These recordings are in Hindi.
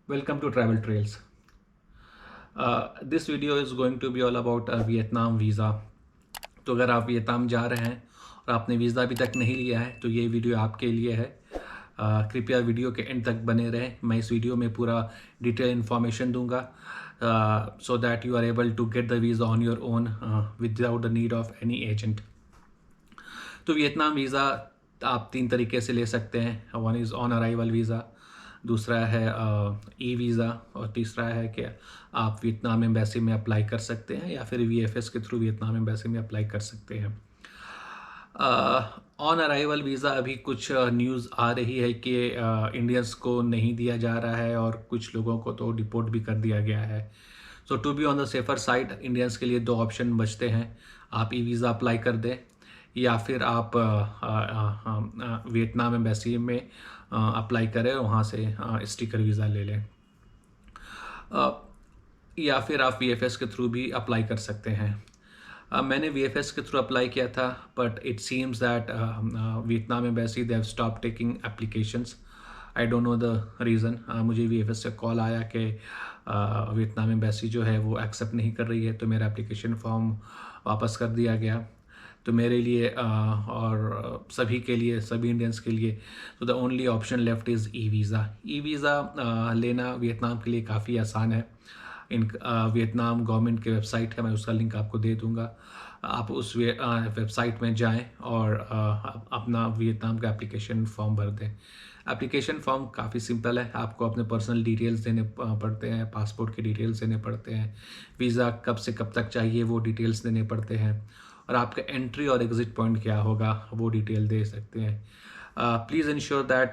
Welcome to Travel Trails. This video is going to be all about Vietnam visa. तो अगर आप वियतनाम जा रहे हैं और आपने वीज़ा अभी तक नहीं लिया है तो ये वीडियो आपके लिए है। कृपया वीडियो के एंड तक बने रहें। मैं इस वीडियो में पूरा डिटेल इन्फॉर्मेशन दूंगा so that you are able to get the visa on your own without the need of any agent. तो वियतनाम वीज़ा आप 3 तरीके से ले सकते हैं। One is on arrival visa, दूसरा है ई वीज़ा और तीसरा है कि आप वियतनाम एम्बेसी में अप्लाई कर सकते हैं या फिर वीएफएस के थ्रू वियतनाम एम्बेसी में अप्लाई कर सकते हैं। ऑन अराइवल वीज़ा अभी कुछ न्यूज़ आ रही है कि इंडियंस को नहीं दिया जा रहा है और कुछ लोगों को तो डिपोर्ट भी कर दिया गया है। So to be on the safer side Indians के लिए 2 ऑप्शन बचते हैं। आप ई वीज़ा अप्लाई कर दें या फिर आप वियतनाम एम्बेसी में अप्लाई करें, वहाँ से स्टिकर वीज़ा ले लें। या फिर आप वीएफएस के थ्रू भी अप्लाई कर सकते हैं। मैंने वीएफएस के थ्रू अप्लाई किया था but it seems that Vietnam embassy they have stop taking applications. I don't know the reason. मुझे वीएफएस से कॉल आया कि वियतनाम एम्बेसी जो है वो एक्सेप्ट नहीं कर रही है, तो मेरा एप्लीकेशन फॉर्म वापस कर दिया गया। तो मेरे लिए और सभी के लिए, सभी इंडियंस के लिए, तो the only option left is e visa. E visa लेना वियतनाम के लिए काफ़ी आसान है। वियतनाम गवर्नमेंट की वेबसाइट है, मैं उसका लिंक आपको दे दूंगा। आप उस वेबसाइट में जाएं और अपना वियतनाम का एप्लीकेशन फॉर्म भर दें। एप्लीकेशन फॉर्म काफ़ी सिंपल है। आपको अपने पर्सनल डिटेल्स देने पड़ते हैं, पासपोर्ट के डिटेल्स देने पड़ते हैं, वीज़ा कब से कब तक चाहिए वो डिटेल्स देने पड़ते हैं, और आपका एंट्री और एग्ज़िट पॉइंट क्या होगा वो डिटेल दे सकते हैं। Please ensure that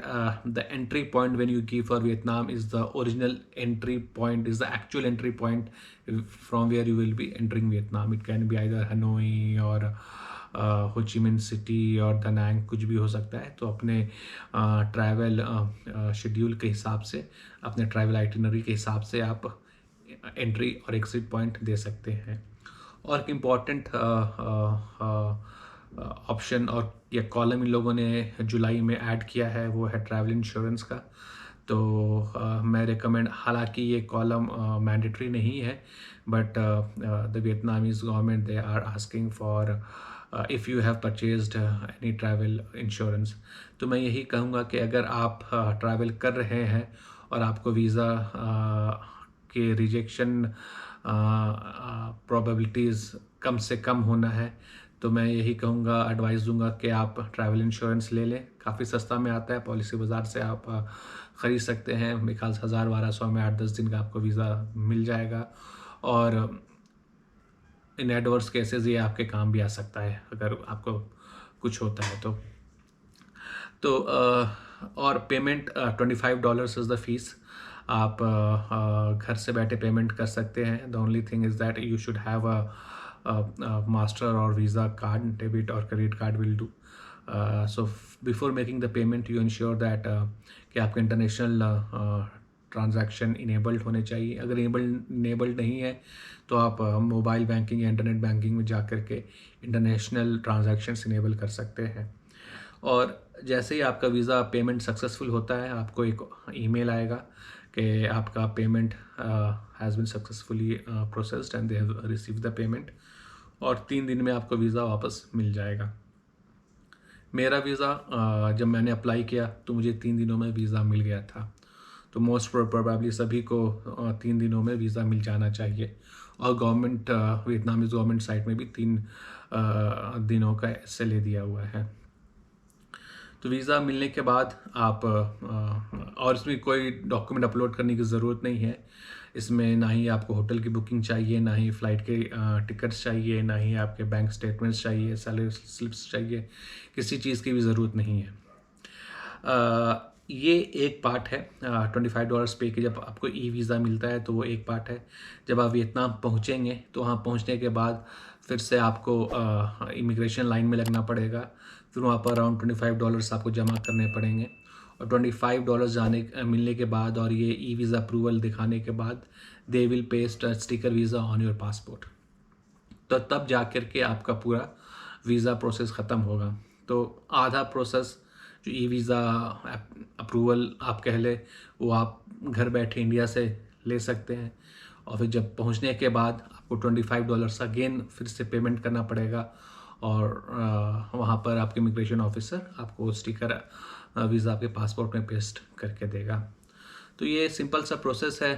the entry point when you give for Vietnam is the original entry point, is the actual entry point from where you will be entering Vietnam. It can be either Hanoi or हो ची मिन सिटी और दा नैंग, कुछ भी हो सकता है। तो अपने ट्रैवल शेड्यूल के हिसाब से, अपने ट्रैवल आइटिनरी के हिसाब से आप एंट्री और एग्ज़िट पॉइंट दे सकते हैं। और एक इम्पॉर्टेंट ऑप्शन और या कॉलम इन लोगों ने जुलाई में ऐड किया है वो है ट्रैवल इंश्योरेंस का। तो मैं रिकमेंड, हालांकि ये कॉलम मैंडेटरी नहीं है, but the Vietnamese government they are asking for if you have purchased any travel insurance. तो मैं यही कहूँगा कि अगर आप ट्रैवल कर रहे हैं और आपको वीज़ा के रिजेक्शन प्रोबेबिलिटीज़ कम से कम होना है, तो मैं यही कहूँगा, एडवाइस दूंगा कि आप ट्रैवल इंश्योरेंस ले लें। काफ़ी सस्ता में आता है, पॉलिसी बाज़ार से आप ख़रीद सकते हैं। मेरे ख्याल से 1000-1200 में 8-10 दिन का आपको वीज़ा मिल जाएगा। और इन एडवर्स केसेस ये आपके काम भी आ सकता है अगर आपको कुछ होता है तो और पेमेंट $25 इज़ द फीस। आप घर से बैठे पेमेंट कर सकते हैं। The only thing is that you should have master और वीज़ा कार्ड, डेबिट और credit card will do. So before making the payment you ensure that कि आपके इंटरनेशनल ट्रांजैक्शन इनेबल्ड होने चाहिए। अगर इनेबल्ड नहीं है तो आप मोबाइल बैंकिंग या इंटरनेट बैंकिंग में जा कर के इंटरनेशनल ट्रांजैक्शंस इनेबल कर सकते हैं। और जैसे ही आपका वीज़ा पेमेंट सक्सेसफुल होता है, आपको एक ईमेल आएगा कि आपका payment has been successfully processed and they have received the payment, और 3 दिन में आपको वीज़ा वापस मिल जाएगा। मेरा वीज़ा जब मैंने अप्लाई किया तो मुझे 3 दिनों में वीज़ा मिल गया था। तो मोस्ट प्रोबेबली सभी को 3 दिनों में वीज़ा मिल जाना चाहिए। और गवर्नमेंट, वियतनामीज गवर्नमेंट साइट में भी 3 दिनों का SLA दिया हुआ है। तो वीज़ा मिलने के बाद आप और इसमें कोई डॉक्यूमेंट अपलोड करने की ज़रूरत नहीं है। इसमें ना ही आपको होटल की बुकिंग चाहिए, ना ही फ़्लाइट के टिकट्स चाहिए, ना ही आपके बैंक स्टेटमेंट्स चाहिए, सैलरी स्लिप्स चाहिए, किसी चीज़ की भी ज़रूरत नहीं है। ये एक पार्ट है $25 पे कि जब आपको ई वीज़ा मिलता है तो वो एक पार्ट है। जब आप वियतनाम पहुँचेंगे तो वहाँ पहुँचने के बाद फिर से आपको इमिग्रेशन लाइन में लगना पड़ेगा। फिर वहाँ पर अराउंड $25 आपको जमा करने पड़ेंगे, और $25 मिलने के बाद और ये ई वीज़ा अप्रूवल दिखाने के बाद they will paste sticker visa on your passport. तो तब जा कर के आपका पूरा वीज़ा प्रोसेस ख़त्म होगा। तो आधा प्रोसेस जो ई वीज़ा अप्रूवल आप कह लें, वो आप घर बैठे इंडिया से ले सकते हैं। और फिर जब पहुंचने के बाद आपको $25 अगेन फिर से पेमेंट करना पड़ेगा, और वहाँ पर आपके इमिग्रेशन ऑफिसर आपको स्टिकर वीज़ा आपके पासपोर्ट में पेस्ट करके देगा। तो ये सिंपल सा प्रोसेस है।